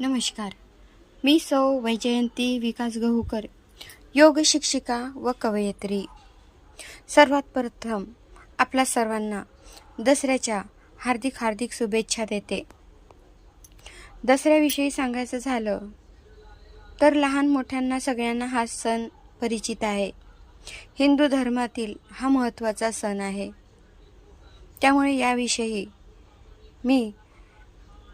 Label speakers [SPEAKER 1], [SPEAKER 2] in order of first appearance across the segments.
[SPEAKER 1] नमस्कार. मी सौ वैजयंती विकास गहूकर, योग शिक्षिका व कवयित्री. सर्वात प्रथम आपल्या सर्वांना दसऱ्याच्या हार्दिक हार्दिक शुभेच्छा देते. दसऱ्याविषयी सांगायचं झालं तर लहान मोठ्यांना सगळ्यांना हा सण परिचित आहे. हिंदू धर्मातील हा महत्त्वाचा सण आहे. त्यामुळे याविषयी मी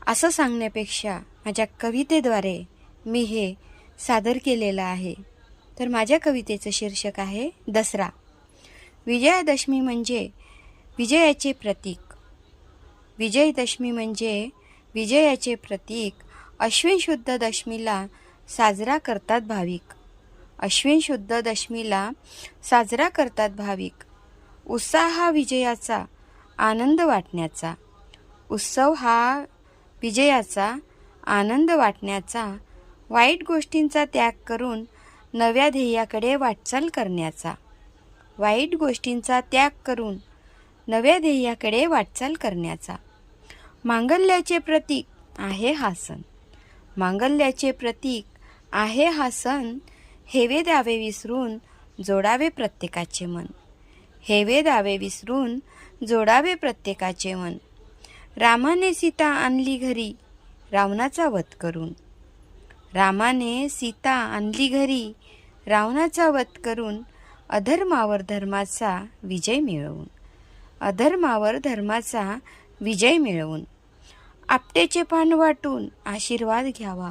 [SPEAKER 1] असं सांगण्यापेक्षा माझ्या कवितेद्वारे मी हे सादर केलेलं आहे. तर माझ्या कवितेचं शीर्षक आहे दसरा. विजयादशमी म्हणजे विजयाचे प्रतीक. विजयदशमी म्हणजे विजयाचे प्रतीक. अश्विन शुद्ध दशमीला साजरा करतात भाविक. अश्विन शुद्ध दशमीला साजरा करतात भाविक. उत्साह हा विजयाचा आनंद वाटण्याचा. उत्सव हा विजयाचा आनंद वाटण्याचा. वाईट गोष्टींचा त्याग करून नव्या ध्येयाकडे वाटचाल करण्याचा. वाईट गोष्टींचा त्याग करून नव्या ध्येयाकडे वाटचाल करण्याचा. मांगल्याचे प्रतीक आहे हा सण. मांगल्याचे प्रतीक आहे हा सण. हेवे दावे विसरून जोडावे प्रत्येकाचे मन. हेवे दावे विसरून जोडावे प्रत्येकाचे मन. रामाने सीता आणली घरी रावणाचा वध करून. रामाने सीता आणली घरी रावणाचा वध करून. अधर्मावर धर्माचा विजय मिळवून. अधर्मावर धर्माचा विजय मिळवून. आपटेचे पान वाटून आशीर्वाद घ्यावा.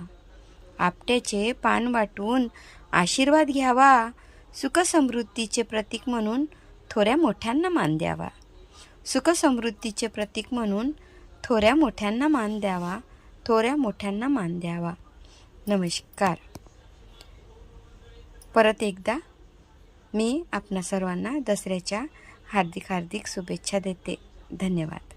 [SPEAKER 1] आपटेचे पान वाटून आशीर्वाद घ्यावा. सुखसमृद्धीचे प्रतीक म्हणून थोड्या मोठ्यांना मान द्यावा. सुखसमृद्धीचे प्रतीक म्हणून थोड्या मोठ्यांना मान द्यावा. थोड्या मोठ्यांना मान द्यावा. नमस्कार. परत एकदा मी आपणा सर्वांना दसऱ्याच्या हार्दिक हार्दिक शुभेच्छा देते. धन्यवाद.